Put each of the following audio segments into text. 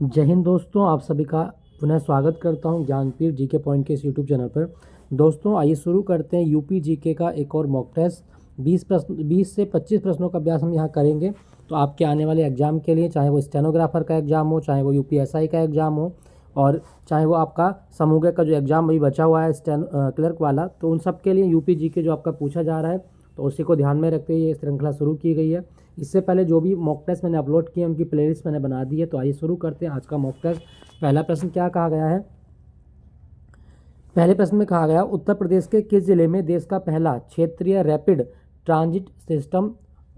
जय हिंद दोस्तों, आप सभी का पुनः स्वागत करता हूं ज्ञानपीठ जीके पॉइंट के इस यूट्यूब चैनल पर। दोस्तों आइए शुरू करते हैं यूपी जीके का एक और मॉक टेस्ट। 20 से 25 प्रश्नों का अभ्यास हम यहां करेंगे। तो आपके आने वाले एग्जाम के लिए, चाहे वो स्टेनोग्राफर का एग्जाम हो, चाहे वो यूपीएसआई का एग्जाम हो, और चाहे वो आपका समूह का जो एग्जाम अभी बचा हुआ है क्लर्क वाला, तो उन सब के लिए यूपी जीके जो आपका पूछा जा रहा है, तो उसी को ध्यान में रखते हुए ये श्रृंखला शुरू की गई है। इससे पहले जो भी मॉक टेस्ट मैंने अपलोड किए उनकी प्लेलिस्ट मैंने बना दी है। तो आइए शुरू करते हैं आज का मॉक टेस्ट। पहला प्रश्न क्या कहा गया है? पहले प्रश्न में कहा गया, उत्तर प्रदेश के किस जिले में देश का पहला क्षेत्रीय रैपिड ट्रांजिट सिस्टम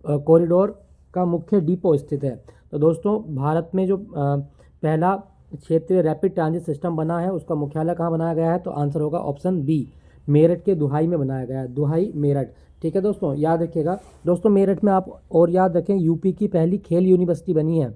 कॉरिडोर का मुख्य डिपो स्थित है? तो दोस्तों भारत में जो पहला क्षेत्रीय रैपिड ट्रांजिट सिस्टम बना है उसका मुख्यालय कहाँ बनाया गया है? तो आंसर होगा ऑप्शन बी, मेरठ के दुहाई में बनाया गया है। दुहाई मेरठ। ठीक है दोस्तों, याद रखिएगा। दोस्तों मेरठ में आप और याद रखें, यूपी की पहली खेल यूनिवर्सिटी बनी है।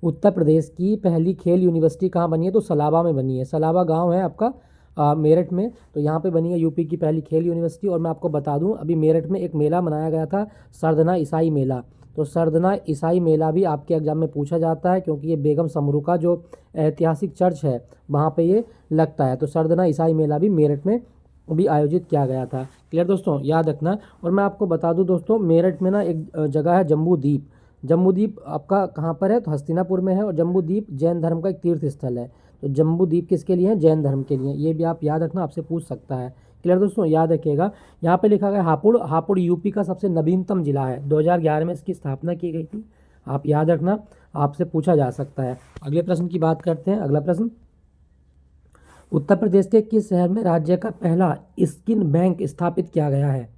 उत्तर प्रदेश की पहली खेल यूनिवर्सिटी कहाँ बनी है? तो सलाबा में बनी है। सलाबा गांव है आपका मेरठ में, तो यहाँ पे बनी है यूपी की पहली खेल यूनिवर्सिटी। और मैं आपको बता दूं, अभी मेरठ में एक मेला मनाया गया था, सरदना ईसाई मेला। तो सरदना ईसाई मेला भी आपके एग्जाम में पूछा जाता है, क्योंकि ये बेगम समरू का जो ऐतिहासिक चर्च है वहाँ पे ये लगता है। तो सरदना ईसाई मेला भी मेरठ में भी आयोजित किया गया था। क्लियर दोस्तों, याद रखना। और मैं आपको बता दूं दोस्तों, मेरठ में ना एक जगह है जम्बू द्वीप। जम्बू द्वीप आपका कहाँ पर है? तो हस्तिनापुर में है। और जम्बू द्वीप जैन धर्म का एक तीर्थ स्थल है। तो जम्बू द्वीप किसके लिए है? जैन धर्म के लिए। ये भी आप याद रखना, आपसे पूछ सकता है। क्लियर दोस्तों, याद रखिएगा। यहाँ पे लिखा गया हापुड़। हापुड़ यूपी का सबसे नवीनतम जिला है। 2011 में इसकी स्थापना की गई थी। आप याद रखना, आपसे पूछा जा सकता है। अगले प्रश्न की बात करते हैं। अगला प्रश्न, उत्तर प्रदेश के किस शहर में राज्य का पहला स्किन बैंक स्थापित किया गया है?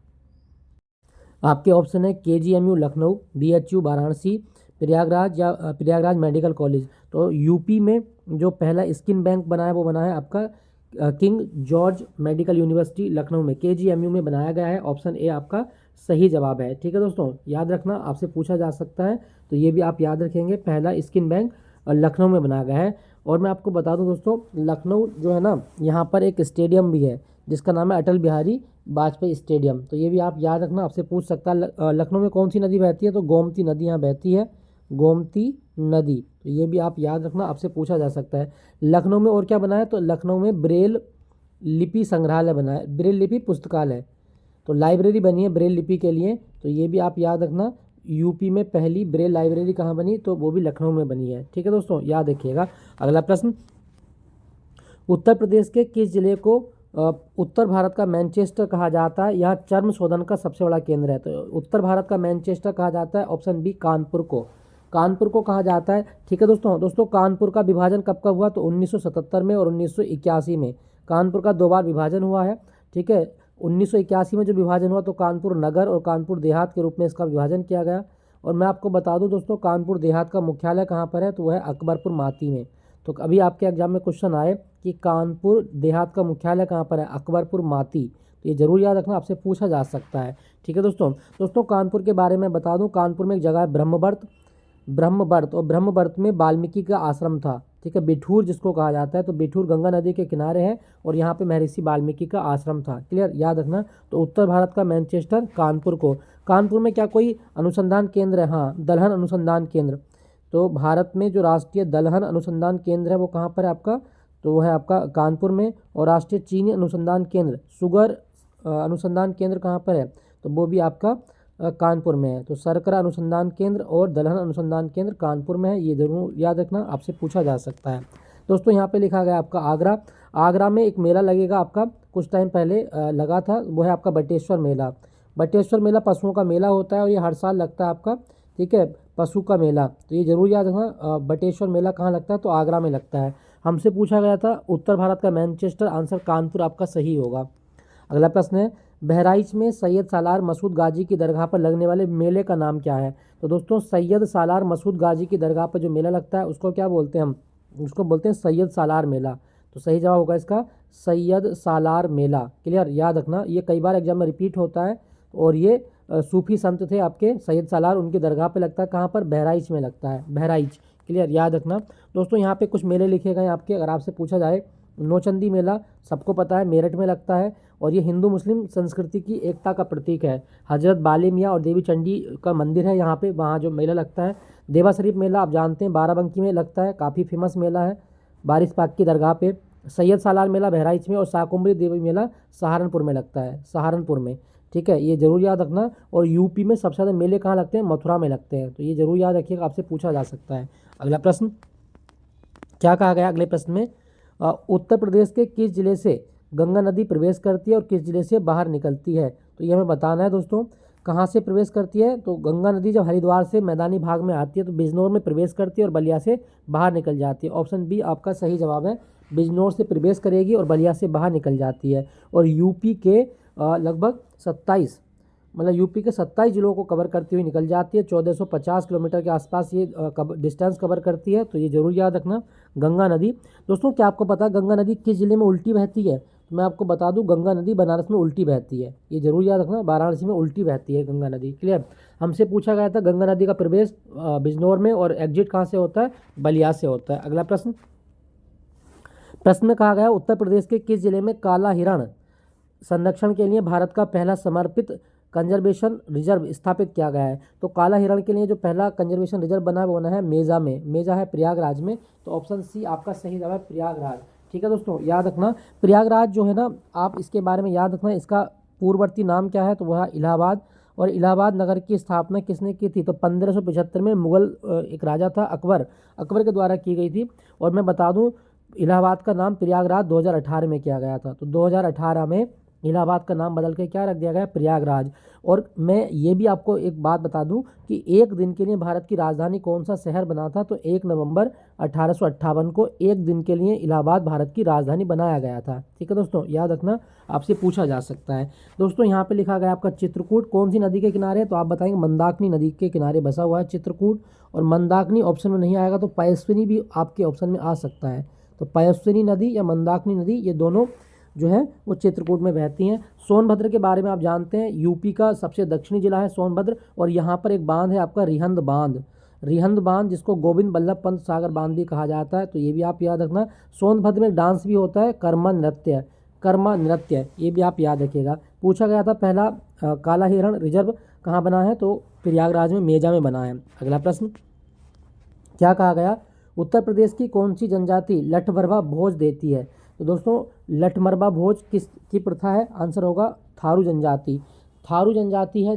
आपके ऑप्शन है केजीएमयू लखनऊ, बीएचयू वाराणसी, प्रयागराज या प्रयागराज मेडिकल कॉलेज। तो यूपी में जो पहला स्किन बैंक बना है वो बना है आपका king George medical university Lucknow में, केजीएमयू में बनाया गया है। ऑप्शन ए आपका सही जवाब है। ठीक है दोस्तों, याद रखना, आपसे पूछा जा सकता है। तो ये भी आप याद रखेंगे, पहला स्किन बैंक लखनऊ में बनाया गया है। और मैं आपको बता दूं दोस्तों, लखनऊ जो है ना, यहाँ पर एक स्टेडियम भी है जिसका नाम है अटल बिहारी वाजपेयी स्टेडियम। तो ये भी आप याद रखना, आपसे पूछ सकता है। लखनऊ में कौन सी नदी बहती है? तो गोमती नदी यहाँ बहती है, गोमती नदी। तो ये भी आप याद रखना, आपसे पूछा जा सकता है। लखनऊ में और क्या बना है? तो लखनऊ में ब्रेल लिपि संग्रहालय बना है, ब्रेल लिपि पुस्तकालय। तो लाइब्रेरी बनी है ब्रेल लिपि के लिए। तो ये भी आप याद रखना, यूपी में पहली ब्रेल लाइब्रेरी कहाँ बनी? तो वो भी लखनऊ में बनी है। ठीक है दोस्तों, याद रखिएगा। अगला प्रश्न, उत्तर प्रदेश के किस जिले को उत्तर भारत का मैनचेस्टर कहा जाता है? यहाँ चर्म शोधन का सबसे बड़ा केंद्र है। तो उत्तर भारत का मैनचेस्टर कहा जाता है, ऑप्शन बी कानपुर को। कानपुर को कहा जाता है। ठीक है दोस्तों कानपुर का विभाजन कब कब हुआ? तो 1977 में और 1981 में कानपुर का 2 बार विभाजन हुआ है। ठीक है, 1981 में जो विभाजन हुआ तो कानपुर नगर और कानपुर देहात के रूप में इसका विभाजन किया गया। और मैं आपको बता दूं दोस्तों, कानपुर देहात का मुख्यालय कहाँ पर है? तो वह है अकबरपुर माती में। तो अभी आपके एग्जाम में क्वेश्चन आए कि कानपुर देहात का मुख्यालय कहाँ पर है? अकबरपुर माती। तो ये जरूर याद रखना, आपसे पूछा जा सकता है। ठीक है दोस्तों कानपुर के बारे में बता दूं, कानपुर में एक जगह है ब्रह्मवर्त। ब्रह्मवर्त, और ब्रह्मवर्त में वाल्मीकि का आश्रम था। ठीक है, बिठूर जिसको कहा जाता है। तो बिठूर गंगा नदी के किनारे है और यहाँ पे महर्षि वाल्मीकि का आश्रम था। क्लियर, याद रखना। तो उत्तर भारत का मैनचेस्टर कानपुर को। कानपुर में क्या कोई अनुसंधान केंद्र है? हाँ, दलहन अनुसंधान केंद्र। तो भारत में जो राष्ट्रीय दलहन अनुसंधान केंद्र है वो कहाँ पर है आपका? तो वो है आपका कानपुर में। और राष्ट्रीय चीनी अनुसंधान केंद्र, शुगर अनुसंधान केंद्र कहाँ पर है? तो वो भी आपका कानपुर में है। तो शर्करा अनुसंधान केंद्र और दलहन अनुसंधान केंद्र कानपुर में है। ये जरूर याद रखना, आपसे पूछा जा सकता है। दोस्तों यहाँ पे लिखा गया आपका आगरा। आगरा में एक मेला लगेगा आपका, कुछ टाइम पहले लगा था, वो है आपका बटेश्वर मेला। बटेश्वर मेला पशुओं का मेला होता है और ये हर साल लगता है आपका। ठीक है, पशु का मेला। तो ये जरूर याद रखना, बटेश्वर मेला कहाँ लगता है? तो आगरा में लगता है। हमसे पूछा गया था उत्तर भारत का मैनचेस्टर, आंसर कानपुर आपका सही होगा। अगला प्रश्न है, बहराइच में सैयद सालार मसूद गाजी की दरगाह पर लगने वाले मेले का नाम क्या है? तो दोस्तों सैयद सालार मसूद गाजी की दरगाह पर जो मेला लगता है उसको क्या बोलते हैं? हम उसको बोलते हैं सैयद सालार मेला। तो सही जवाब होगा इसका सैयद सालार मेला। क्लियर, याद रखना, ये कई बार एग्जाम में रिपीट होता है। और ये सूफी संत थे आपके सैयद सालार, उनकी दरगाह पे लगता है। कहाँ पर? बहराइच में लगता है, बहराइच। क्लियर, याद रखना। दोस्तों यहाँ पे कुछ मेले लिखे गए आपके, अगर आपसे पूछा जाए, नौचंदी मेला सबको पता है मेरठ में लगता है और ये हिंदू मुस्लिम संस्कृति की एकता का प्रतीक है। हजरत बाले मियाँ और देवी चंडी का मंदिर है यहाँ पे, वहाँ जो मेला लगता है। देवा शरीफ मेला आप जानते हैं बाराबंकी में लगता है, काफ़ी फेमस मेला है बारिश पाक की दरगाह पे। सैयद सालार मेला बहराइच में, और शाकुंभरी देवी मेला सहारनपुर में लगता है, सहारनपुर में। ठीक है, ये जरूर याद रखना। और यूपी में सबसे ज़्यादा मेले कहाँ लगते हैं? मथुरा में लगते हैं, तो ये जरूर याद रखिएगा, आपसे पूछा जा सकता है। अगला प्रश्न क्या कहा गया अगले प्रश्न में? उत्तर प्रदेश के किस जिले से गंगा नदी प्रवेश करती है और किस जिले से बाहर निकलती है? तो ये हमें बताना है दोस्तों। कहाँ से प्रवेश करती है? तो गंगा नदी जब हरिद्वार से मैदानी भाग में आती है तो बिजनौर में प्रवेश करती है और बलिया से बाहर निकल जाती है। ऑप्शन बी आपका सही जवाब है, बिजनौर से प्रवेश करेगी और बलिया से बाहर निकल जाती है। और यूपी के लगभग 27 मतलब यूपी के 27 जिलों को कवर करती हुई निकल जाती है। 1450 किलोमीटर के आसपास ये डिस्टेंस कवर करती है, तो ये जरूर याद रखना। गंगा नदी दोस्तों, क्या आपको पता है गंगा नदी किस जिले में उल्टी बहती है? तो मैं आपको बता दूं, गंगा नदी बनारस में उल्टी बहती है, ये जरूर याद रखना, वाराणसी में उल्टी बहती है गंगा नदी। क्लियर? हमसे पूछा गया था गंगा नदी का प्रवेश बिजनौर में और एग्जिट कहाँ से होता है? बलिया से होता है। अगला प्रश्न में कहा गया उत्तर प्रदेश के किस जिले में काला हिरण संरक्षण के लिए भारत का पहला समर्पित कंजर्वेशन रिजर्व स्थापित किया गया है? तो काला हिरण के लिए जो पहला कंजर्वेशन रिजर्व बना है वो बना है मेजा में, मेजा है प्रयागराज में। तो ऑप्शन सी आपका सही जवाब है, प्रयागराज। ठीक है दोस्तों, याद रखना प्रयागराज जो है ना, आप इसके बारे में याद रखना, इसका पूर्ववर्ती नाम क्या है? तो वह इलाहाबाद। और इलाहाबाद नगर की स्थापना किसने की थी? तो 1575 में मुगल एक राजा था अकबर के द्वारा की गई थी। और मैं बता दूं, इलाहाबाद का नाम प्रयागराज 2018 में किया गया था। तो 2018 में इलाहाबाद का नाम बदल के क्या रख दिया गया? प्रयागराज। और मैं ये भी आपको एक बात बता दूं कि एक दिन के लिए भारत की राजधानी कौन सा शहर बना था? तो 1 नवंबर 1858 को एक दिन के लिए इलाहाबाद भारत की राजधानी बनाया गया था। ठीक है दोस्तों, याद रखना, आपसे पूछा जा सकता है। दोस्तों यहाँ पे लिखा गया आपका चित्रकूट कौन सी नदी के किनारे है? तो आप बताएंगे मंदाकिनी नदी के किनारे बसा हुआ है चित्रकूट। और मंदाकिनी ऑप्शन में नहीं आएगा तो पयस्विनी भी आपके ऑप्शन में आ सकता है। तो पयस्विनी नदी या मंदाकिनी नदी, ये दोनों जो है वो चित्रकूट में बहती हैं। सोनभद्र के बारे में आप जानते हैं, यूपी का सबसे दक्षिणी जिला है सोनभद्र। और यहाँ पर एक बांध है आपका रिहंद बांध, जिसको गोविंद बल्लभ पंत सागर बांध भी कहा जाता है। तो ये भी आप याद रखना। सोनभद्र में डांस भी होता है, कर्मा नृत्य, ये भी आप याद रखिएगा। पूछा गया था पहला काला हिरण रिजर्व कहाँ बना है? तो प्रयागराज में, मेजा में बना है। अगला प्रश्न क्या कहा गया? उत्तर प्रदेश की कौन सी जनजाति लठमरबा भोज देती है? तो दोस्तों लठमरबा भोज किस की प्रथा है? आंसर होगा थारू जनजाति। थारू जनजाति है।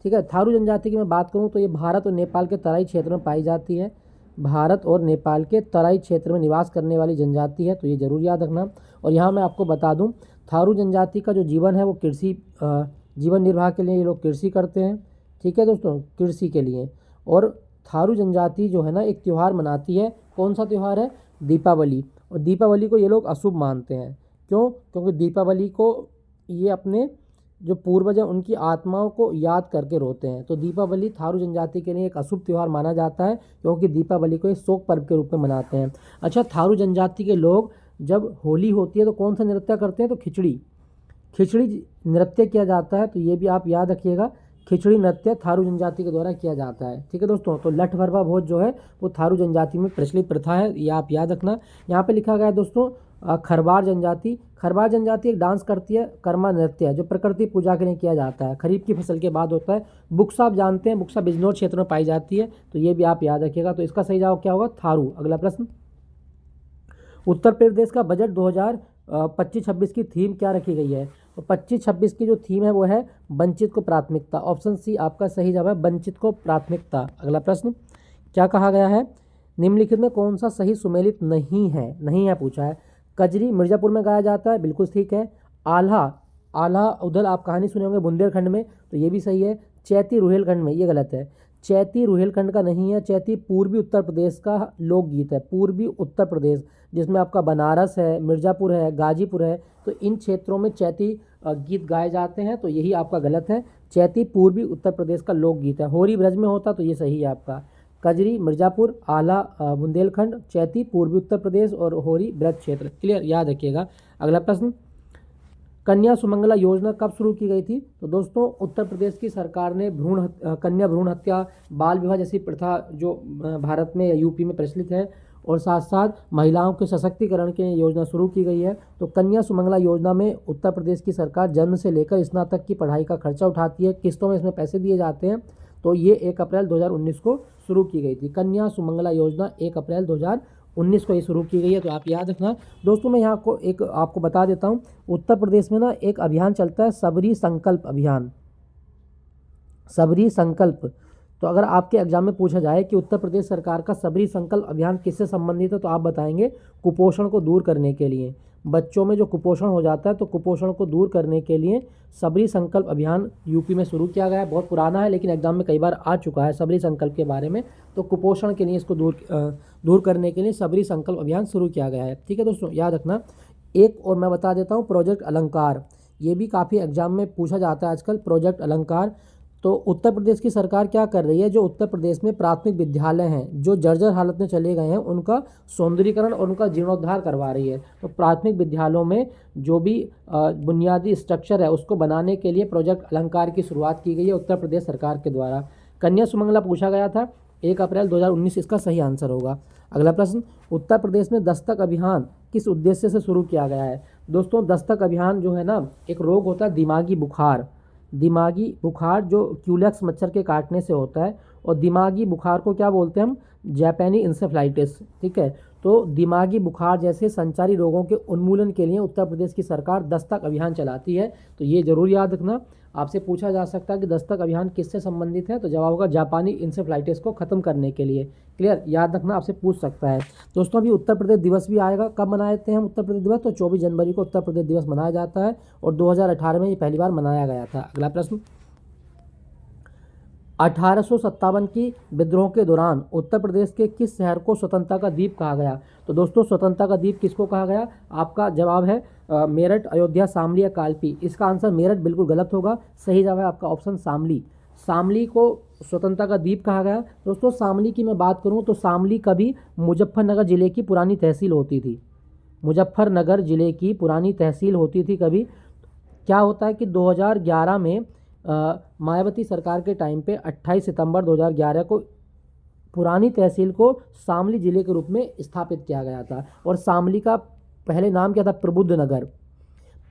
ठीक है, थारू जनजाति की मैं बात करूं तो ये भारत और नेपाल के तराई क्षेत्र में पाई जाती है। भारत और नेपाल के तराई क्षेत्र में निवास करने वाली जनजाति है, तो ये जरूर याद रखना। और यहाँ मैं आपको बता दूं, थारू जनजाति का जो जीवन है वो कृषि जीवन निर्वाह के लिए ये लोग कृषि करते हैं। ठीक है दोस्तों, कृषि के लिए। और थारू जनजाति जो है ना एक त्यौहार मनाती है, कौन सा त्यौहार है? दीपावली। और दीपावली को ये लोग अशुभ मानते हैं। क्यों? क्योंकि दीपावली को ये अपने जो पूर्वज हैं उनकी आत्माओं को याद करके रोते हैं। तो दीपावली थारू जनजाति के लिए एक अशुभ त्यौहार माना जाता है, क्योंकि दीपावली को एक शोक पर्व के रूप में मनाते हैं। अच्छा, थारू जनजाति के लोग जब होली होती है तो कौन सा नृत्य करते हैं? तो खिचड़ी नृत्य किया जाता है। तो ये भी आप याद रखिएगा, खिचड़ी नृत्य थारू जनजाति के द्वारा किया जाता है। ठीक है दोस्तों, तो लठमरबा भोज जो है वो थारू जनजाति में प्रचलित प्रथा है, ये आप याद रखना। यहाँ पे लिखा गया है दोस्तों खरवार जनजाति एक डांस करती है, कर्मा नृत्य, जो प्रकृति पूजा के लिए किया जाता है, खरीफ की फसल के बाद होता है। बुक्सा आप जानते हैं, बुक्सा बिजनौर क्षेत्र में पाई जाती है, तो ये भी आप याद रखिएगा। तो इसका सही जवाब क्या होगा? थारू। अगला प्रश्न, उत्तर प्रदेश का बजट 2025-26 की थीम क्या रखी गई है? तो 25-26 की जो थीम है वो है वंचित को प्राथमिकता। ऑप्शन सी आपका सही जवाब है, वंचित को प्राथमिकता। अगला प्रश्न क्या कहा गया है? निम्नलिखित में कौन सा सही सुमेलित नहीं है पूछा है। कजरी मिर्जापुर में गाया जाता है, बिल्कुल ठीक है। आल्हा उधल आप कहानी सुने होंगे बुंदेलखंड में, तो ये भी सही है। चैती रुहेलखंड में, ये गलत है। चैती रुहेलखंड का नहीं है, चैती पूर्वी उत्तर प्रदेश का लोकगीत है। पूर्वी उत्तर प्रदेश जिसमें आपका बनारस है, मिर्ज़ापुर है, गाजीपुर है, तो इन क्षेत्रों में चैती गीत गाए जाते हैं, तो यही आपका गलत है। चैती पूर्वी उत्तर प्रदेश का लोकगीत है। होरी ब्रज में होता तो ये सही है आपका। कजरी मिर्ज़ापुर, आला बुंदेलखंड, चैती पूर्वी उत्तर प्रदेश और होरी ब्रज क्षेत्र। क्लियर, याद रखिएगा। अगला प्रश्न, कन्या सुमंगला योजना कब शुरू की गई थी? तो दोस्तों उत्तर प्रदेश की सरकार ने कन्या भ्रूण हत्या, बाल विवाह जैसी प्रथा जो भारत में या यूपी में प्रचलित है, और साथ साथ महिलाओं के सशक्तिकरण के लिए योजना शुरू की गई है। तो कन्या सुमंगला योजना में उत्तर प्रदेश की सरकार जन्म से लेकर स्नातक की पढ़ाई का खर्चा उठाती है, किस्तों में इसमें पैसे दिए जाते हैं। तो ये 1 अप्रैल 2019 को शुरू की गई थी। कन्या सुमंगला योजना 1 अप्रैल 2019 को ये शुरू की गई है, तो आप याद रखना। दोस्तों मैं यहाँ को एक आपको बता देता हूँ, उत्तर प्रदेश में ना एक अभियान चलता है सबरी संकल्प अभियान, सबरी संकल्प। तो अगर आपके एग्जाम में पूछा जाए कि उत्तर प्रदेश सरकार का सबरी संकल्प अभियान किससे संबंधित है, तो आप बताएंगे कुपोषण को दूर करने के लिए। बच्चों में जो कुपोषण हो जाता है, तो कुपोषण को दूर करने के लिए सबरी संकल्प अभियान यूपी में शुरू किया गया है। बहुत पुराना है, लेकिन एग्जाम में कई बार आ चुका है सबरी संकल्प के बारे में। तो कुपोषण के लिए इसको दूर करने के लिए सबरी संकल्प अभियान शुरू किया गया है। ठीक है दोस्तों, याद रखना। एक और मैं बता देता हूँ, प्रोजेक्ट अलंकार, ये भी काफ़ी एग्जाम में पूछा जाता है आजकल, प्रोजेक्ट अलंकार। तो उत्तर प्रदेश की सरकार क्या कर रही है, जो उत्तर प्रदेश में प्राथमिक विद्यालय हैं जो जर्जर हालत में चले गए हैं, उनका सौंदर्यीकरण और उनका जीर्णोद्धार करवा रही है। तो प्राथमिक विद्यालयों में जो भी बुनियादी स्ट्रक्चर है उसको बनाने के लिए प्रोजेक्ट अलंकार की शुरुआत की गई है उत्तर प्रदेश सरकार के द्वारा। कन्या सुमंगला पूछा गया था, 1 अप्रैल 2019 इसका सही आंसर होगा। अगला प्रश्न, उत्तर प्रदेश में दस्तक अभियान किस उद्देश्य से शुरू किया गया है। दोस्तों दस्तक अभियान जो है ना, एक रोग होता है दिमागी बुखार, दिमागी बुखार जो क्यूलेक्स मच्छर के काटने से होता है, और दिमागी बुखार को क्या बोलते हैं हम, जापानी इंसेफ्लाइटिस। ठीक है, तो दिमागी बुखार जैसे संचारी रोगों के उन्मूलन के लिए उत्तर प्रदेश की सरकार दस्तक अभियान चलाती है। तो ये जरूर याद रखना। आपसे पूछा जा सकता है कि दस्तक अभियान किससे संबंधित है, तो जवाब होगा जापानी इंसेफ्लाइटिस को ख़त्म करने के लिए। क्लियर, याद रखना, आपसे पूछ सकता है। दोस्तों अभी उत्तर प्रदेश दिवस भी आएगा, कब मनाते हैं हम उत्तर प्रदेश दिवस, तो 24 जनवरी को उत्तर प्रदेश दिवस मनाया जाता है, और 2018 में ये पहली बार मनाया गया था। अगला प्रश्न, 1857 की विद्रोह के दौरान उत्तर प्रदेश के किस शहर को स्वतंत्रता का द्वीप कहा गया। तो दोस्तों स्वतंत्रता का द्वीप किसको कहा गया, आपका जवाब है मेरठ, अयोध्या, शामली या कालपी। इसका आंसर मेरठ बिल्कुल गलत होगा, सही जवाब है आपका ऑप्शन शामली। शामली को स्वतंत्रता का द्वीप कहा गया। दोस्तों शामली की मैं बात करूं तो शामली कभी मुजफ्फरनगर ज़िले की पुरानी तहसील होती थी, मुजफ्फरनगर ज़िले की पुरानी तहसील होती थी कभी। क्या होता है कि 2011 में मायावती सरकार के टाइम पे 28 सितंबर 2011 को पुरानी तहसील को शामली ज़िले के रूप में स्थापित किया गया था, और शामली का पहले नाम क्या था, प्रबुद्ध नगर।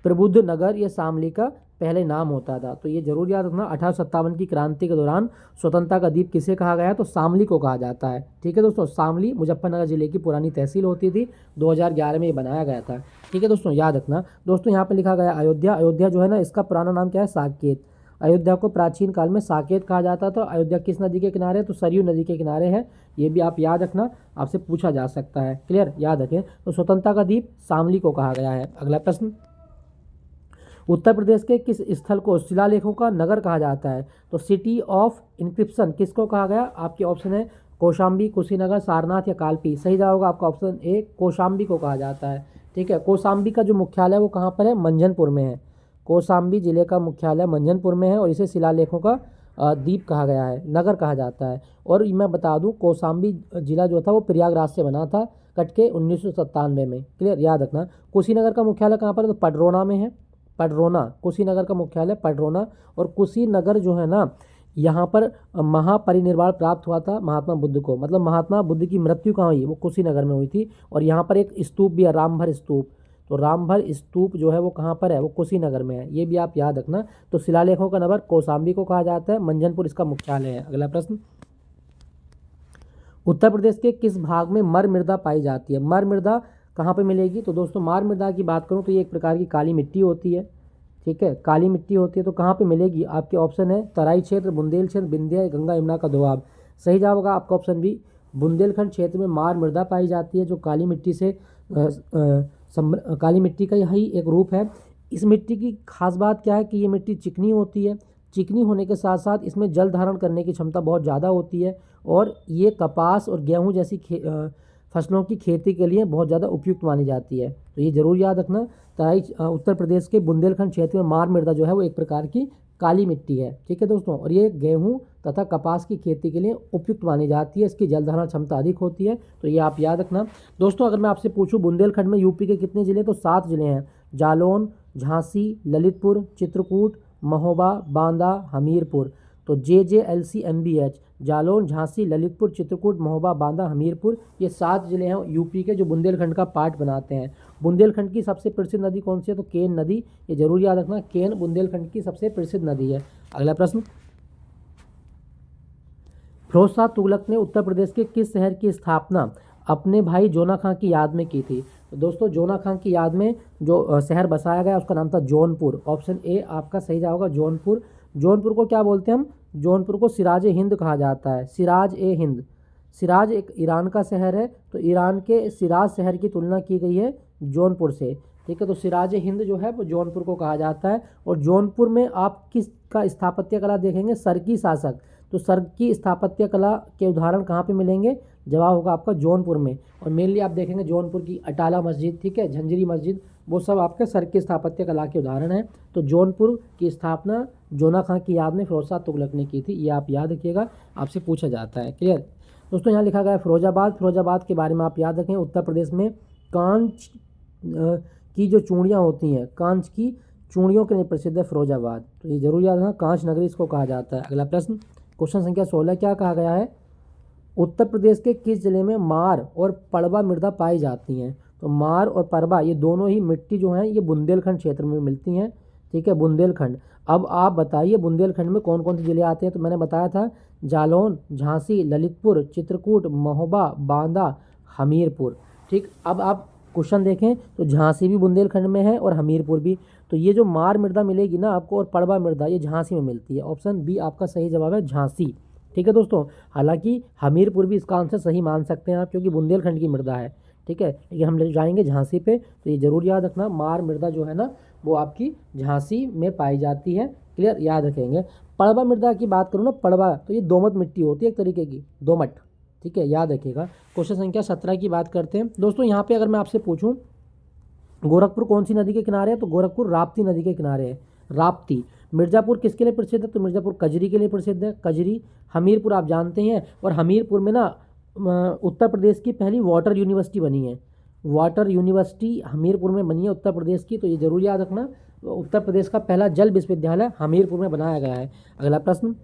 प्रबुद्ध नगर ये शामली का पहले नाम होता था। तो ये जरूर याद रखना, 1857 की क्रांति के दौरान स्वतंत्रता का द्वीप किसे कहा गया है, तो शामली को कहा जाता है। ठीक है दोस्तों, शामली मुजफ्फरनगर जिले की पुरानी तहसील होती थी, 2011 में ये बनाया गया था। ठीक है दोस्तों, याद रखना। दोस्तों यहाँ पर लिखा गया अयोध्या, अयोध्या जो है ना इसका पुराना नाम क्या है, साकेत। अयोध्या को प्राचीन काल में साकेत कहा जाता था। अयोध्या किस नदी के किनारे, तो सरयू नदी के किनारे है। ये भी आप याद रखना, आपसे पूछा जा सकता है। क्लियर, याद रखें। तो स्वतंत्रता का द्वीप शामली को कहा गया है। अगला प्रश्न, उत्तर प्रदेश के किस स्थल को शिलालेखों का नगर कहा जाता है, तो सिटी ऑफ इंक्रिप्शन किसको कहा गया। आपके ऑप्शन है कौशाम्बी, कुशीनगर, सारनाथ या कालपी। सही जवाब होगा आपका ऑप्शन ए, कौशाम्बी को कहा जाता है। ठीक है, कौशाम्बी का जो मुख्यालय है वो कहाँ पर है, मंझनपुर में है। कौशाम्बी जिले का मुख्यालय मंझनपुर में है, और इसे शिलालेखों का द्वीप कहा गया है, नगर कहा जाता है। और मैं बता दूं कौशाम्बी जिला जो था वो प्रयागराज से बना था, कट के 1997 में। क्लियर, याद रखना। कुशीनगर का मुख्यालय कहाँ पर है, तो पडरौना में है। पडरौना, कुशीनगर का मुख्यालय पडरौना। और कुशीनगर जो है ना, यहाँ पर महापरिनिर्वाण प्राप्त हुआ था महात्मा बुद्ध को, मतलब महात्मा बुद्ध की मृत्यु कहाँ हुई, वो कुशीनगर में हुई थी। और यहाँ पर एक स्तूप भी है, रामभर स्तूप। तो रामभर स्तूप जो है वो कहाँ पर है, वो कुशीनगर में है। ये भी आप याद रखना। तो शिलालेखों का नगर कौशाम्बी को कहा जाता है, मंझनपुर इसका मुख्यालय है। अगला प्रश्न, उत्तर प्रदेश के किस भाग में मर मृदा पाई जाती है। मर मृदा कहाँ पे मिलेगी, तो दोस्तों मर मृदा की बात करूँ तो ये एक प्रकार की काली मिट्टी होती है। ठीक है, काली मिट्टी होती है। तो कहाँ पे मिलेगी, आपके ऑप्शन है तराई क्षेत्र, बुंदेलखंड, विंध्य, गंगा यमुना का दोआब। सही जवाब होगा आपका ऑप्शन बी, बुंदेलखंड क्षेत्र में मार मृदा पाई जाती है, जो काली मिट्टी से काली मिट्टी का यही एक रूप है। इस मिट्टी की खास बात क्या है कि ये मिट्टी चिकनी होती है। चिकनी होने के साथ साथ इसमें जल धारण करने की क्षमता बहुत ज़्यादा होती है, और ये कपास और गेहूं जैसी फसलों की खेती के लिए बहुत ज़्यादा उपयुक्त मानी जाती है। तो ये जरूर याद रखना। तराई उत्तर प्रदेश के बुंदेलखंड क्षेत्र में मार मृदा जो है वो एक प्रकार की काली मिट्टी है। ठीक है दोस्तों, और ये गेहूं तथा कपास की खेती के लिए उपयुक्त मानी जाती है, इसकी जल धारण क्षमता अधिक होती है। तो ये आप याद रखना। दोस्तों अगर मैं आपसे पूछूं बुंदेलखंड में यूपी के कितने ज़िले, तो 7 ज़िले हैं, जालौन, झांसी, ललितपुर, चित्रकूट, महोबा, बांदा, हमीरपुर। तो JJLCMBH, जालौन, झांसी, ललितपुर, चित्रकूट, महोबा, बांदा, हमीरपुर, ये 7 ज़िले हैं यूपी के जो बुंदेलखंड का पार्ट बनाते हैं। बुंदेलखंड की सबसे प्रसिद्ध नदी कौन सी है, तो केन नदी। ये जरूर याद रखना, केन बुंदेलखंड की सबसे प्रसिद्ध नदी है। अगला प्रश्न, फिरोज शाह तुगलक ने उत्तर प्रदेश के किस शहर की स्थापना अपने भाई जोना खां की याद में की थी? तो दोस्तों जोना खां की याद में जो शहर बसाया गया उसका नाम था जौनपुर। ऑप्शन ए आपका सही जाएगा होगा जौनपुर। जौनपुर को क्या बोलते हैं हम? जौनपुर को सिराज ए हिंद कहा जाता है, सिराज ए हिंद। सिराज एक ईरान का शहर है, तो ईरान के सिराज शहर की तुलना की गई है जौनपुर से। ठीक है, तो सिराज ए हिंद जो है वो जौनपुर को कहा जाता है। और जौनपुर में आप किसका स्थापत्य कला देखेंगे? सरकी शासक। तो सरकी स्थापत्य कला के उदाहरण कहाँ पे मिलेंगे? जवाब होगा आपका जौनपुर में। और मेनली आप देखेंगे जौनपुर की अटाला मस्जिद, ठीक है, झंझरी मस्जिद, वो सब आपके सरकी स्थापत्य कला के उदाहरण हैं। तो जौनपुर की स्थापना जोना खां की याद में फिरोज शाह तुगलक ने की थी, ये आप याद रखिएगा, आपसे पूछा जाता है। क्लियर दोस्तों? यहाँ लिखा गया है फिरोजाबाद। फिरोजाबाद के बारे में आप याद रखें, उत्तर प्रदेश में कांच की जो चूड़ियाँ होती हैं, कांच की चूड़ियों के लिए प्रसिद्ध है फिरोजाबाद। तो ये जरूर याद रखना, कांच नगरी इसको कहा जाता है। अगला प्रश्न, क्वेश्चन संख्या 16 क्या कहा गया है? उत्तर प्रदेश के किस जिले में मार और पड़बा मृदा पाई जाती हैं? तो मार और पड़बा ये दोनों ही मिट्टी जो हैं ये बुंदेलखंड क्षेत्र में मिलती हैं। ठीक है, बुंदेलखंड। अब आप बताइए बुंदेलखंड में कौन कौन से जिले आते हैं? तो मैंने बताया था जालौन, झांसी, ललितपुर, चित्रकूट, महोबा, बांदा, हमीरपुर। ठीक, अब आप क्वेश्चन देखें तो झांसी भी बुंदेलखंड में है और हमीरपुर भी। तो ये जो मार मृदा मिलेगी ना आपको और पड़बा मृदा, ये झांसी में मिलती है। ऑप्शन बी आपका सही जवाब है, झांसी। ठीक है दोस्तों, हालांकि हमीरपुर भी इसका आंसर सही मान सकते हैं आप, क्योंकि बुंदेलखंड की मृदा है। ठीक है, लेकिन हम ले जाएंगे झांसी पे, तो ये जरूर याद रखना, मार मृदा जो है ना वो आपकी झांसी में पाई जाती है। क्लियर, याद रखेंगे। पड़बा मृदा की बात करूँ ना, पड़बा तो ये दोमट मिट्टी होती है एक तरीके की, दोमट। ठीक है, याद रखिएगा। क्वेश्चन संख्या 17 की बात करते हैं दोस्तों। यहाँ पे अगर मैं आपसे पूछूं गोरखपुर कौन सी नदी के किनारे है? तो गोरखपुर राप्ती नदी के किनारे है, राप्ती। मिर्ज़ापुर किसके लिए प्रसिद्ध है? तो मिर्ज़ापुर कजरी के लिए प्रसिद्ध है, कजरी। हमीरपुर आप जानते हैं, और हमीरपुर में ना उत्तर प्रदेश की पहली वाटर यूनिवर्सिटी बनी है, वाटर यूनिवर्सिटी हमीरपुर में बनी है उत्तर प्रदेश की। तो ये जरूर याद रखना, उत्तर प्रदेश का पहला जल विश्वविद्यालय हमीरपुर में बनाया गया है। अगला प्रश्न,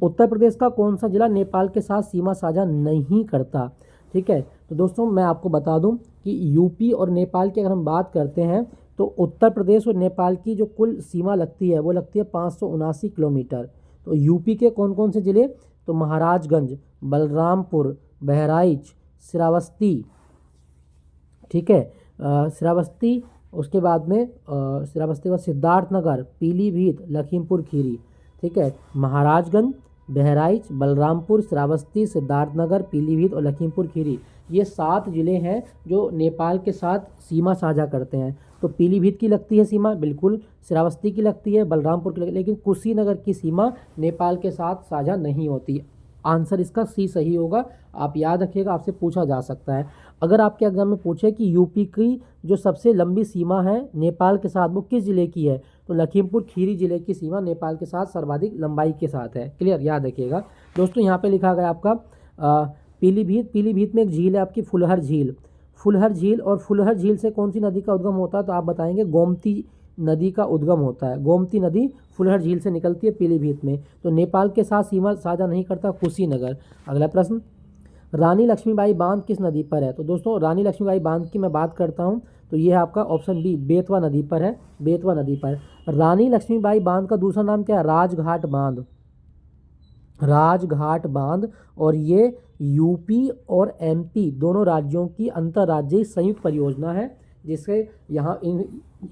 उत्तर प्रदेश का कौन सा जिला नेपाल के साथ सीमा साझा नहीं करता? ठीक है, तो दोस्तों मैं आपको बता दूं कि यूपी और नेपाल की अगर हम बात करते हैं तो उत्तर प्रदेश और नेपाल की जो कुल सीमा लगती है वो लगती है 579 किलोमीटर। तो यूपी के कौन कौन से ज़िले? तो महाराजगंज, बलरामपुर, बहराइच, श्रावस्ती। ठीक है, श्रावस्ती, उसके बाद में श्रावस्ती के बाद सिद्धार्थनगर, पीलीभीत, लखीमपुर खीरी। ठीक है, महाराजगंज, बहराइच, बलरामपुर, श्रावस्ती, सिद्धार्थनगर, पीलीभीत और लखीमपुर खीरी, ये 7 ज़िले हैं जो नेपाल के साथ सीमा साझा करते हैं। तो पीलीभीत की लगती है सीमा, बिल्कुल, श्रावस्ती की लगती है, बलरामपुर की लगती है, लेकिन कुशीनगर की सीमा नेपाल के साथ साझा नहीं होती। आंसर इसका सी सही होगा, आप याद रखिएगा, आपसे पूछा जा सकता है। अगर आपके एग्जाम में पूछे कि यूपी की जो सबसे लंबी सीमा है नेपाल के साथ वो किस ज़िले की है? तो लखीमपुर खीरी ज़िले की सीमा नेपाल के साथ सर्वाधिक लंबाई के साथ है। क्लियर, याद रखिएगा दोस्तों। यहाँ पे लिखा गया आपका पीलीभीत। पीलीभीत में एक झील है आपकी फुलहर झील, फुलहर झील। और फुलहर झील से कौन सी नदी का उद्गम होता है? तो आप बताएंगे गोमती नदी का उद्गम होता है, गोमती नदी फुलहर झील से निकलती है पीलीभीत में। तो नेपाल के साथ सीमा साझा नहीं करता कुशीनगर। अगला प्रश्न, रानी लक्ष्मीबाई बांध किस नदी पर है? तो दोस्तों रानी लक्ष्मीबाई बांध की मैं बात करता हूँ तो ये है आपका ऑप्शन बी, बेतवा नदी पर है, बेतवा नदी पर। रानी लक्ष्मीबाई बांध का दूसरा नाम क्या है? राजघाट बांध, राजघाट बांध। और ये यूपी और एमपी दोनों राज्यों की अंतर्राज्यीय संयुक्त परियोजना है, जिससे यहाँ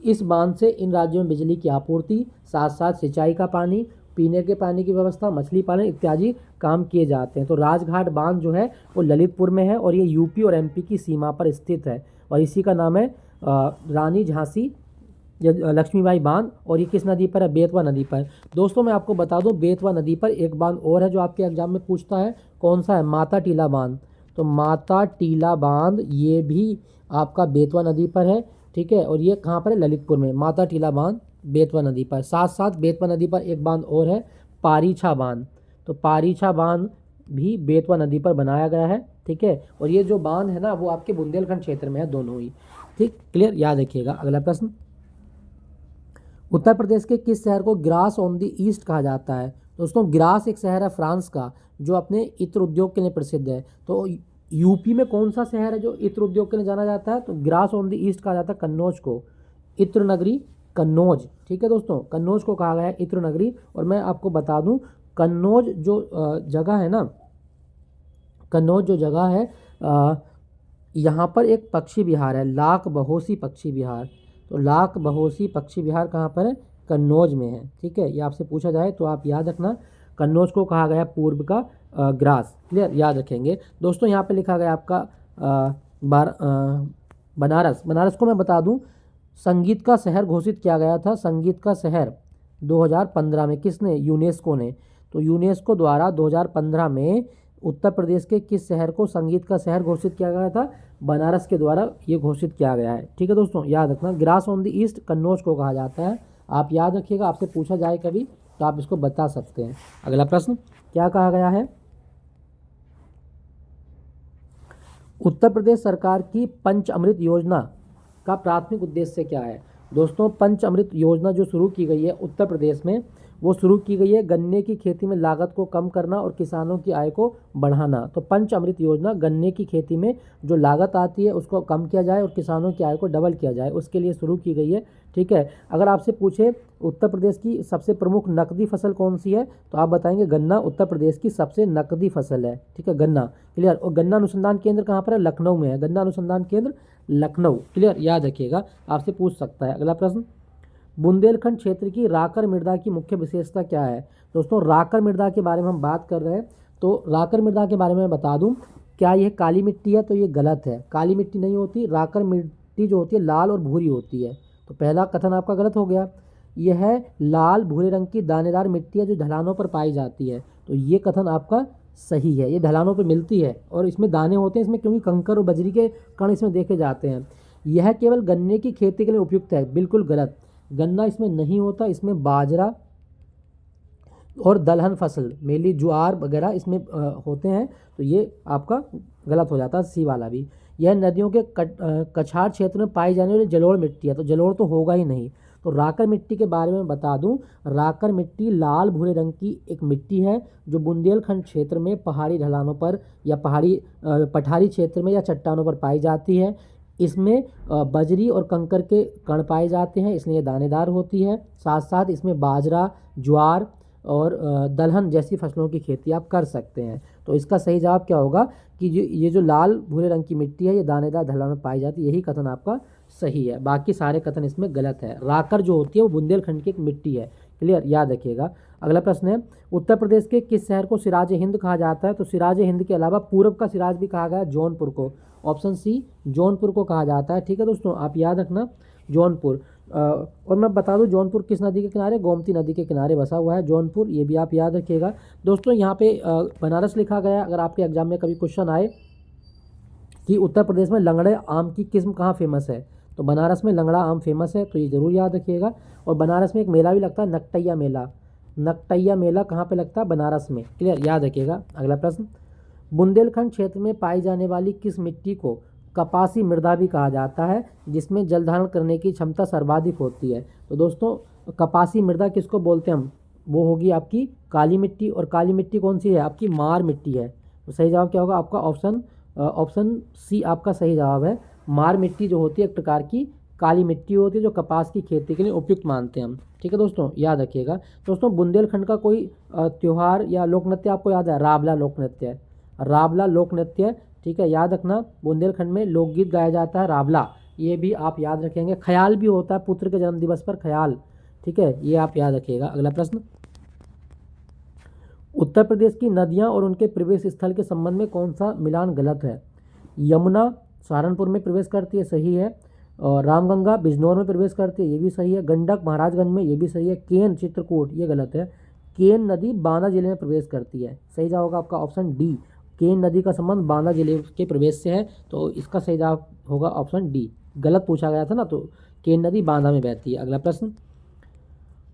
इस बांध से इन राज्यों में बिजली की आपूर्ति, साथ साथ सिंचाई का पानी, पीने के पानी की व्यवस्था, मछली पालन इत्यादि काम किए जाते हैं। तो राजघाट बांध जो है वो ललितपुर में है और ये यूपी और एमपी की सीमा पर स्थित है, और इसी का नाम है रानी झांसी लक्ष्मीबाई बांध। और ये किस नदी पर है? बेतवा नदी पर। दोस्तों मैं आपको बता दूं बेतवा नदी पर एक बांध और है जो आपके एग्जाम में पूछता है, कौन सा है? माता टीला बांध। तो माता टीला बांध ये भी आपका बेतवा नदी पर है। ठीक है, और ये कहाँ पर है? ललितपुर में, माता टीला बांध बेतवा नदी पर। साथ साथ बेतवा नदी पर एक बांध और है, पारीछा बांध। तो पारीछा बांध भी बेतवा नदी पर बनाया गया है। ठीक है, और ये जो बांध है ना वो आपके बुंदेलखंड क्षेत्र में है, दोनों ही। ठीक, क्लियर, याद रखिएगा। अगला प्रश्न, उत्तर प्रदेश के किस शहर को ग्रास ऑन द ईस्ट कहा जाता है? दोस्तों ग्रास एक शहर है फ्रांस का जो अपने इत्र उद्योग के लिए प्रसिद्ध है। तो यूपी में कौन सा शहर है जो इत्र उद्योग के लिए जाना जाता है? तो ग्रास ऑन द ईस्ट कहा जाता है कन्नौज को, इत्र नगरी कन्नौज। ठीक है दोस्तों, कन्नौज को कहा गया है इत्र नगरी। और मैं आपको बता दूं कन्नौज जो जगह है ना कन्नौज जो जगह है यहाँ पर एक पक्षी विहार है, लाख बहोसी पक्षी विहार। तो लाख बहोसी पक्षी विहार कहाँ पर है? कन्नौज में है। ठीक है, ये आपसे पूछा जाए तो आप याद रखना, कन्नौज को कहा गया पूर्व का ग्रास। क्लियर, याद रखेंगे। दोस्तों यहाँ पे लिखा गया आपका बनारस। बनारस को मैं बता दूं, संगीत का शहर घोषित किया गया था, संगीत का शहर 2015 में। किसने? यूनेस्को ने। तो यूनेस्को द्वारा 2015 में उत्तर प्रदेश के किस शहर को संगीत का शहर घोषित किया गया था? बनारस के द्वारा ये घोषित किया गया है। ठीक है दोस्तों, याद रखना, grass on the east Kannauj को कहा जाता है। आप याद रखिएगा, आपसे पूछा जाए कभी तो आप इसको बता सकते हैं। अगला प्रश्न क्या कहा गया है? उत्तर प्रदेश सरकार की पंच अमृत योजना का प्राथमिक उद्देश्य क्या है? दोस्तों, पंच अमृत योजना जो शुरू की गई है उत्तर प्रदेश में, वो शुरू की गई है गन्ने की खेती में लागत को कम करना और किसानों की आय को बढ़ाना। तो पंच अमृत योजना गन्ने की खेती में जो लागत आती है उसको कम किया जाए और किसानों की आय को डबल किया जाए, उसके लिए शुरू की गई है। ठीक है, अगर आपसे पूछे उत्तर प्रदेश की सबसे प्रमुख नकदी फसल कौन सी है, तो आप बताएंगे गन्ना उत्तर प्रदेश की सबसे नकदी फसल है। ठीक है, गन्ना। क्लियर। और गन्ना अनुसंधान केंद्र कहाँ पर है? लखनऊ में है। गन्ना अनुसंधान केंद्र लखनऊ। क्लियर, याद रखिएगा, आपसे पूछ सकता है। अगला प्रश्न, बुंदेलखंड क्षेत्र की राकर मृदा की मुख्य विशेषता क्या है? दोस्तों, राकर मृदा के बारे में हम बात कर रहे हैं, तो राकर मृदा के बारे में बता दूं, क्या यह काली मिट्टी है? तो ये गलत है, काली मिट्टी नहीं होती। राकर मिट्टी जो होती है लाल और भूरी होती है। तो पहला कथन आपका गलत हो गया। यह लाल भूरे रंग की दानेदार मिट्टी है जो ढलानों पर पाई जाती है। तो ये कथन आपका सही है, ये ढलानों पर मिलती है और इसमें दाने होते हैं इसमें, क्योंकि कंकर और बजरी के कण इसमें देखे जाते हैं। यह केवल गन्ने की खेती के लिए उपयुक्त है। बिल्कुल गलत, गन्ना इसमें नहीं होता, इसमें बाजरा और दलहन फसल, मेली, ज्वार वगैरह इसमें होते हैं। तो ये आपका गलत हो जाता है, सी वाला भी। यह नदियों के कछाड़ क्षेत्र में पाई जाने वाली जलोढ़ मिट्टी है। तो जलोढ़ तो होगा ही नहीं। तो राकर मिट्टी के बारे में बता दूं, राकर मिट्टी लाल भूरे रंग की एक मिट्टी है जो बुंदेलखंड क्षेत्र में पहाड़ी ढलानों पर या पठारी क्षेत्र में या चट्टानों पर पाई जाती है। इसमें बजरी और कंकर के कण पाए जाते हैं, इसलिए दानेदार होती है। साथ साथ इसमें बाजरा, ज्वार और दलहन जैसी फसलों की खेती आप कर सकते हैं। तो इसका सही जवाब क्या होगा कि ये जो लाल भूरे रंग की मिट्टी है ये दानेदार ढलान में पाई जाती है। यही कथन आपका सही है, बाकी सारे कथन इसमें गलत है। राकर जो होती है वो बुंदेलखंड की एक मिट्टी है। क्लियर, याद रखिएगा। अगला प्रश्न है, उत्तर प्रदेश के किस शहर को सिराज हिंद कहा जाता है? तो सिराज हिंद के अलावा पूर्व का सिराज भी कहा गया है जौनपुर को। ऑप्शन सी, जौनपुर को कहा जाता है। ठीक है दोस्तों, आप याद रखना जौनपुर। और मैं बता दूं जौनपुर किस नदी के किनारे? गोमती नदी के किनारे बसा हुआ है जौनपुर, ये भी आप याद रखिएगा। दोस्तों यहाँ पे बनारस लिखा गया है। अगर आपके एग्जाम में कभी क्वेश्चन आए कि उत्तर प्रदेश में लंगड़े आम की किस्म कहाँ फेमस है, तो बनारस में लंगड़ा आम फेमस है, तो ये ज़रूर याद रखिएगा। और बनारस में एक मेला भी लगता है, नकटैया मेला। नकटैया मेला कहाँ पे लगता है? बनारस में। क्लियर, याद रखिएगा। अगला प्रश्न, बुंदेलखंड क्षेत्र में पाई जाने वाली किस मिट्टी को कपासी मृदा भी कहा जाता है, जिसमें जल धारण करने की क्षमता सर्वाधिक होती है? तो दोस्तों, कपासी मृदा किसको बोलते हैं हम? वो होगी आपकी काली मिट्टी। और काली मिट्टी कौन सी है? आपकी मार मिट्टी है। तो सही जवाब क्या होगा आपका? ऑप्शन सी आपका सही जवाब है। मार मिट्टी जो होती है एक प्रकार की काली मिट्टी होती है जो कपास की खेती के लिए उपयुक्त मानते हैं हम। ठीक है दोस्तों, याद रखिएगा। दोस्तों, बुंदेलखंड का कोई त्यौहार या लोक नृत्य आपको याद है? रावला लोक नृत्य। रावला लोक नृत्य, ठीक है, याद रखना। बुंदेलखंड में लोकगीत गाया जाता है रावला, ये भी आप याद रखेंगे। ख्याल भी होता है पुत्र के जन्म दिवस पर, ख्याल। ठीक है, ये आप याद रखिएगा। अगला प्रश्न, उत्तर प्रदेश की नदियां और उनके प्रवेश स्थल के संबंध में कौन सा मिलान गलत है? यमुना सहारनपुर में प्रवेश करती है, सही है। और रामगंगा बिजनौर में प्रवेश करती है, ये भी सही है। गंडक महाराजगंज में, ये भी सही है। केन चित्रकूट, ये गलत है। केन नदी बांदा जिले में प्रवेश करती है, सही जवाब होगा आपका ऑप्शन डी। केन नदी का संबंध बांदा जिले के प्रवेश से है, तो इसका सही जवाब होगा ऑप्शन डी। गलत पूछा गया था ना, तो केन नदी बांदा में बहती है। अगला प्रश्न,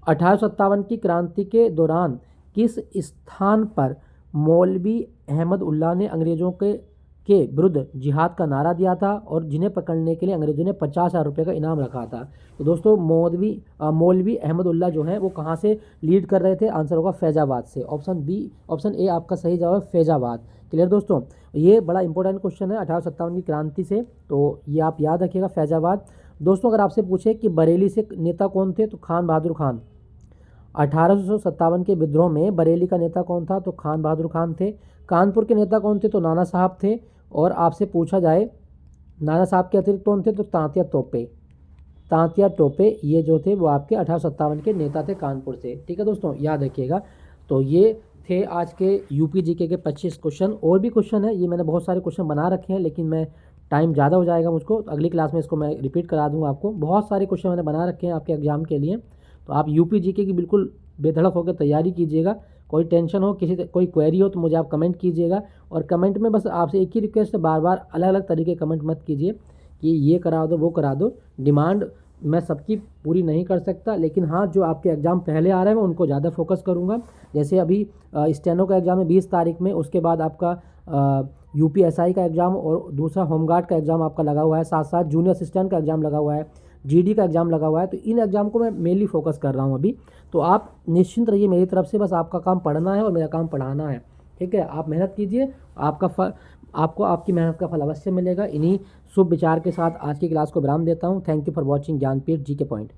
1857 की क्रांति के दौरान किस स्थान पर मौलवी अहमद उल्लाह ने अंग्रेजों के विरुद्ध जिहाद का नारा दिया था और जिन्हें पकड़ने के लिए अंग्रेजों ने 50,000 रुपये का इनाम रखा था? तो दोस्तों, मौलवी अहमद उल्लाह जो है वो कहाँ से लीड कर रहे थे? आंसर होगा फैजाबाद से। ऑप्शन ए आपका सही जवाब है, फैजाबाद। क्लियर दोस्तों, ये बड़ा इंपॉर्टेंट क्वेश्चन है 1857 की क्रांति से, तो ये आप याद रखिएगा, फैजाबाद। दोस्तों, अगर आपसे पूछे कि बरेली से नेता कौन थे, तो खान बहादुर खान। 1857 के विद्रोह में बरेली का नेता कौन था? तो खान बहादुर खान थे। कानपुर के नेता कौन थे? तो नाना साहब थे। और आपसे पूछा जाए नाना साहब के अतिरिक्त कौन थे? तो तांतिया तोपे। तांतिया टोपे ये जो थे वो आपके 1857 के नेता थे कानपुर से। ठीक है दोस्तों, याद रखिएगा। तो ये थे आज के यूपी जीके के 25 क्वेश्चन। और भी क्वेश्चन है, ये मैंने बहुत सारे क्वेश्चन बना रखे हैं, लेकिन मैं टाइम ज़्यादा हो जाएगा मुझको, तो अगली क्लास में इसको मैं रिपीट करा दूंगा आपको। बहुत सारे क्वेश्चन मैंने बना रखे हैं आपके एग्जाम के लिए, तो आप यूपी जीके की बिल्कुल बेधड़क होकर तैयारी कीजिएगा। कोई टेंशन हो, कोई क्वेरी हो तो मुझे आप कमेंट कीजिएगा। और कमेंट में बस आपसे एक ही रिक्वेस्ट है, बार बार अलग अलग तरीके कमेंट मत कीजिए कि ये करा दो वो करा दो। डिमांड मैं सबकी पूरी नहीं कर सकता, लेकिन हाँ जो आपके एग्ज़ाम पहले आ रहे हैं मैं उनको ज़्यादा फोकस करूँगा। जैसे अभी स्टेनो का एग्ज़ाम है 20 तारीख में, उसके बाद आपका यूपीएसआई का एग्ज़ाम और दूसरा होमगार्ड का एग्ज़ाम आपका लगा हुआ है, साथ साथ जूनियर असिस्टेंट का एग्ज़ाम लगा हुआ है, जीडी का एग्ज़ाम लगा हुआ है। तो इन एग्ज़ाम को मैं मेनली फोकस कर रहा हूँ अभी। तो आप निश्चिंत रहिए मेरी तरफ से, बस आपका काम पढ़ना है और मेरा काम पढ़ाना है। ठीक है, आप मेहनत कीजिए, आपको आपकी मेहनत का फल अवश्य मिलेगा। इन्हीं शुभ विचार के साथ आज की क्लास को विराम देता हूँ। Thank you for watching Gyanpeeth ji के पॉइंट।